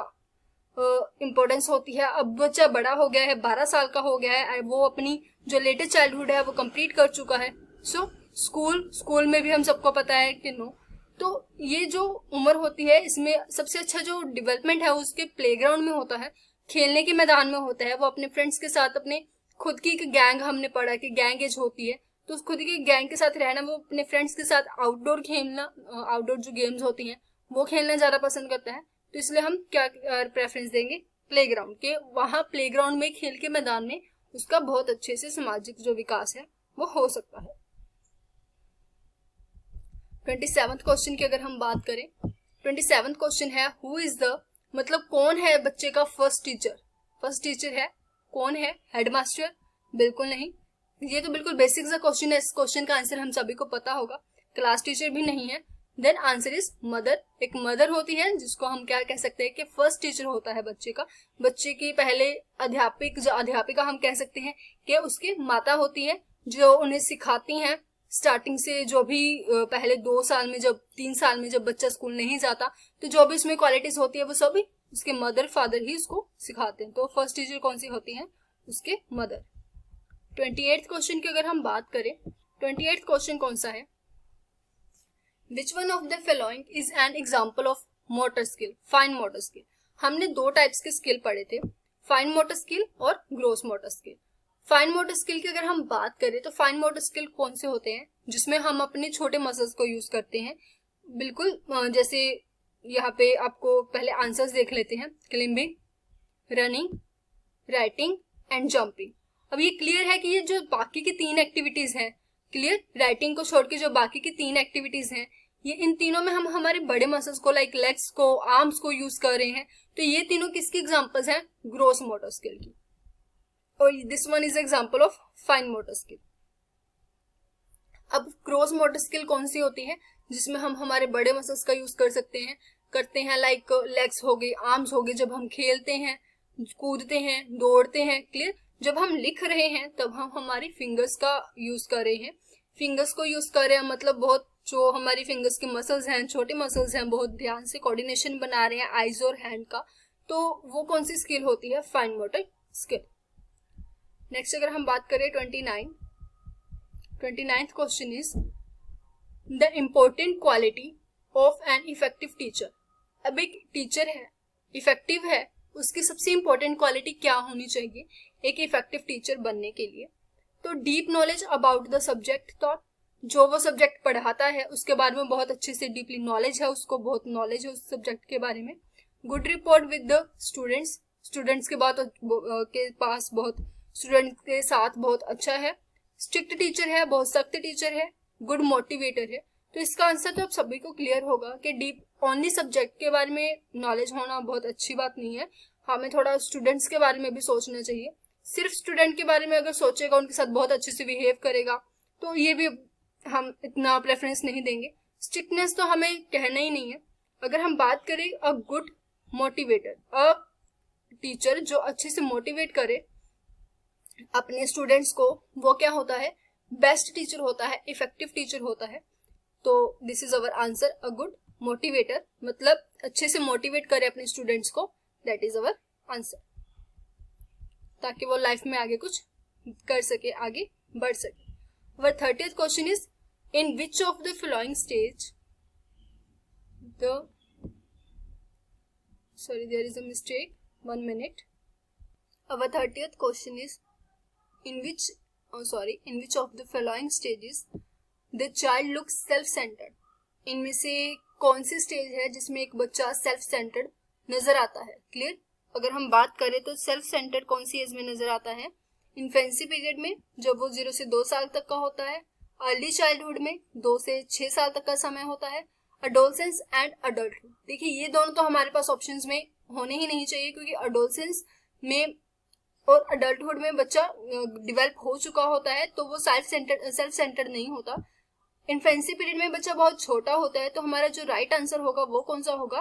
[SPEAKER 1] इम्पोर्टेंस होती है। अब बच्चा बड़ा हो गया है, 12 साल का हो गया है, वो अपनी जो लेटेस्ट चाइल्डहुड है वो कंप्लीट कर चुका है। सो स्कूल में भी हम सबको पता है कि नो। तो ये जो उम्र होती है इसमें सबसे अच्छा जो डेवलपमेंट है उसके प्लेग्राउंड में होता है, खेलने के मैदान में होता है। वो अपने फ्रेंड्स के साथ, अपने खुद की एक गैंग, हमने पढ़ा कि गैंग एज होती है, तो उस खुद की गैंग के साथ रहना, वो अपने फ्रेंड्स के साथ आउटडोर खेलना, आउटडोर जो गेम्स होती हैं वो खेलना ज्यादा पसंद करता है। तो इसलिए हम क्या प्रेफरेंस देंगे? प्लेग्राउंड के। वहां प्लेग्राउंड में, खेल के मैदान में उसका बहुत अच्छे से सामाजिक जो विकास है वो हो सकता है। 27th क्वेश्चन की अगर हम बात करें, 27th क्वेश्चन है हु इज द, मतलब कौन है बच्चे का फर्स्ट टीचर? फर्स्ट टीचर है कौन है? हेडमास्टर? बिल्कुल नहीं, ये तो बिल्कुल बेसिक सा क्वेश्चन है, इस क्वेश्चन का आंसर हम सभी को पता होगा। क्लास टीचर भी नहीं है। Then answer is mother. एक मदर होती है जिसको हम क्या कह सकते हैं कि फर्स्ट टीचर होता है बच्चे का। बच्चे की पहले अध्यापिका हम कह सकते हैं कि उसकी माता होती है, जो उन्हें सिखाती हैं स्टार्टिंग से। जो भी पहले 2 साल में, जब 3 साल में जब बच्चा स्कूल नहीं जाता, तो जो भी उसमें क्वालिटीज होती है वो सभी उसके मदर फादर ही उसको सिखाते हैं। तो फर्स्ट टीचर कौन सी होती है? उसके मदर। 28th क्वेश्चन की अगर हम बात करें, 28th क्वेश्चन कौन सा है? Which one of the following is an example of motor skill? Fine motor skill. हमने 2 टाइप्स के स्किल पढ़े थे, फाइन मोटर स्किल और gross motor skill. Fine motor skill की अगर हम बात करें तो फाइन मोटर स्किल कौन से होते हैं? जिसमें हम अपने छोटे मसल्स को यूज करते हैं। बिल्कुल जैसे यहाँ पे आपको पहले आंसर्स देख लेते हैं। Climbing, running, writing and jumping. अब ये क्लियर है कि ये जो बाकी की 3 एक्टिविटीज हैं, क्लियर, राइटिंग को छोड़ के जो बाकी की 3 एक्टिविटीज हैं, ये इन तीनों में हम हमारे बड़े मसल्स को, लाइक लेग्स को, आर्म्स को यूज कर रहे हैं। तो ये तीनों किसकी एग्जांपल्स हैं? ग्रोस मोटर स्किल की। और this one is example of fine motor skill. अब ग्रोस मोटर स्किल कौन सी होती है? जिसमें हम हमारे बड़े मसल्स का यूज करते हैं, लाइक लेग्स हो गई, आर्म्स हो गए, जब हम खेलते हैं, कूदते हैं, दौड़ते हैं, क्लियर। जब हम लिख रहे हैं तब हम हमारी फिंगर्स का यूज कर रहे हैं। फिंगर्स को यूज कर रहे हैं मतलब बहुत, जो हमारी फिंगर्स के मसल्स हैं, छोटे मसल्स हैं, बहुत ध्यान से कोऑर्डिनेशन बना रहे हैं आईज और हैंड का। तो वो कौन सी स्किल होती है? Fine motor skill. नेक्स्ट अगर हम बात करें 29th question is the important quality of an effective teacher. अब एक टीचर है, इफेक्टिव है, उसकी सबसे इंपॉर्टेंट क्वालिटी क्या होनी चाहिए एक इफेक्टिव टीचर बनने के लिए? तो deep knowledge about the subject thought, जो वो सब्जेक्ट पढ़ाता है उसके बारे में बहुत अच्छे से डीपली नॉलेज है, उसको बहुत नॉलेज है उस सब्जेक्ट के बारे में। Good report with the students, students के पास बहुत, स्टूडेंट के साथ बहुत अच्छा है। स्ट्रिक्ट टीचर है, बहुत सख्त टीचर है। गुड मोटिवेटर है। तो इसका आंसर तो आप सभी को क्लियर होगा कि डीप ओनली सब्जेक्ट के बारे में नॉलेज होना बहुत अच्छी बात नहीं है। हमें थोड़ा स्टूडेंट्स के बारे में भी सोचना चाहिए। सिर्फ स्टूडेंट के बारे में अगर सोचेगा, उनके साथ बहुत अच्छे से बिहेव करेगा, तो ये भी हम इतना प्रेफरेंस नहीं देंगे। स्ट्रिक्टनेस तो हमें कहना ही नहीं है। अगर हम बात करें a good motivator, a teacher जो अच्छे से मोटिवेट करे अपने स्टूडेंट्स को, वो क्या होता है? बेस्ट टीचर होता है, इफेक्टिव टीचर होता है। तो this is our answer, a good motivator, मतलब अच्छे से मोटिवेट करे अपने स्टूडेंट्स को, दैट इज अवर आंसर, ताकि वो लाइफ में आगे कुछ कर सके, आगे बढ़ सके। Our 30th question is, in which of the following stage the sorry, there is a mistake, 1 minute. Our 30th question is, in which of the following stages the child looks self-centered? इनमें से कौन सी stage है जिसमें एक बच्चा self centred नजर आता है? क्लियर? अगर हम बात करें तो सेल्फ सेंटर्ड कौन सी एज में नजर आता है? इन्फेंसी पीरियड में, जब वो 0 से 2 साल तक का होता है। अर्ली चाइल्डहुड में 2 से 6 साल तक का समय होता है। Adolescence and adulthood. देखिए ये दोनों तो हमारे पास ऑप्शंस में होने ही नहीं चाहिए, क्योंकि अडोलसेंस में और अडल्टहुड में बच्चा डेवलप हो चुका होता है, तो वो सेल्फ सेंटर्ड नहीं होता। इन्फेंसी पीरियड में बच्चा बहुत छोटा होता है, तो हमारा जो राइट आंसर होगा वो कौन सा होगा?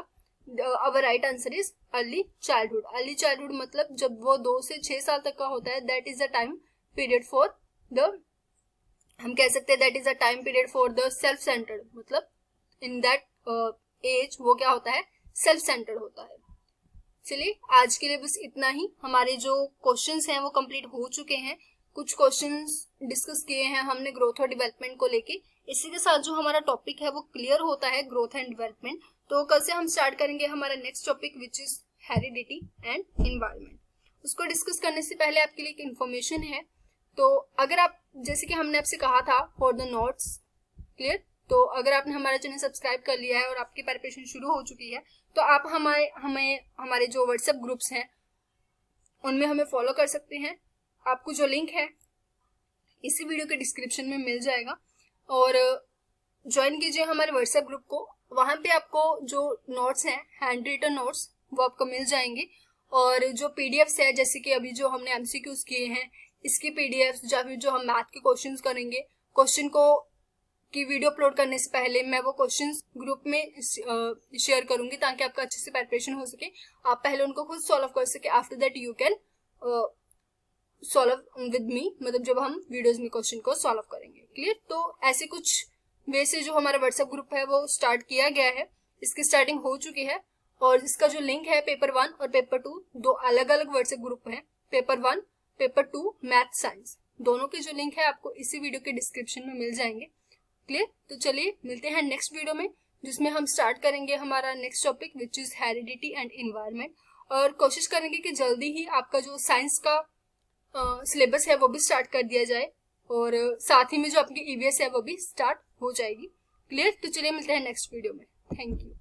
[SPEAKER 1] अवर right answer is early childhood. Early childhood मतलब जब वो 2 से 6 साल तक का होता है, that is the time period for the, हम कह सकते हैं that is the time period for the self centred, मतलब इन दैट एज वो क्या होता है? सेल्फ सेंटर्ड होता है। चलिए आज के लिए बस इतना ही। हमारे जो क्वेश्चंस हैं वो कंप्लीट हो चुके हैं। कुछ क्वेश्चंस डिस्कस किए हैं हमने ग्रोथ और डेवलपमेंट को लेके। इसी के साथ जो हमारा टॉपिक है वो क्लियर होता है, ग्रोथ एंड डेवलपमेंट। तो कल से हम स्टार्ट करेंगे हमारा next topic which is heredity and environment. उसको डिस्कस करने से पहले आपके लिए एक इन्फॉर्मेशन है। तो अगर आप, जैसे कि हमने आपसे कहा था फॉर द नोट्स, क्लियर, तो अगर आपने हमारा चैनल सब्सक्राइब कर लिया है और आपकी प्रिपरेशन शुरू हो चुकी है, तो आप हमारे जो व्हाट्सएप ग्रुप्स हैं उनमें हमें फॉलो कर सकते हैं। आपको जो लिंक है इसी वीडियो के डिस्क्रिप्शन में मिल जाएगा, और ज्वाइन कीजिए हमारे व्हाट्सएप ग्रुप को। वहां पे आपको जो नोट्स हैं, हैंड रिटन नोट्स, वो आपको मिल जाएंगे। और जो पीडीएफ्स है, जैसे कि अभी जो हमने एमसीक्यूज किए हैं इसकी पीडीएफ्स, या फिर जो हम मैथ के क्वेश्चंस करेंगे, क्वेश्चन को की वीडियो अपलोड करने से पहले मैं वो क्वेश्चंस ग्रुप में शेयर करूंगी, ताकि आपका अच्छे से प्रिपरेशन हो सके। आप पहले उनको खुद सॉल्व कर सके, after that you can solve with me, मतलब जब हम वीडियोस में क्वेश्चन को सॉल्व करेंगे। क्लियर? तो ऐसे कुछ वे से जो हमारा व्हाट्सएप ग्रुप है वो स्टार्ट किया गया है, इसकी स्टार्टिंग हो चुकी है। और इसका जो लिंक है, पेपर 1 और पेपर 2 दो अलग अलग व्हाट्सएप ग्रुप है। पेपर 1, पेपर 2 मैथ साइंस, दोनों के जो लिंक है आपको इसी वीडियो के डिस्क्रिप्शन में मिल जाएंगे। क्लियर? तो चलिए मिलते हैं नेक्स्ट वीडियो में, जिसमें हम स्टार्ट करेंगे हमारा next topic which is heredity and environment. और कोशिश करेंगे कि जल्दी ही आपका जो साइंस का सिलेबस है वो भी स्टार्ट कर दिया जाए, और साथ ही में जो आपकी ईवीएस है वो भी स्टार्ट हो जाएगी। क्लियर? तो चलिए मिलते हैं नेक्स्ट वीडियो में। Thank you.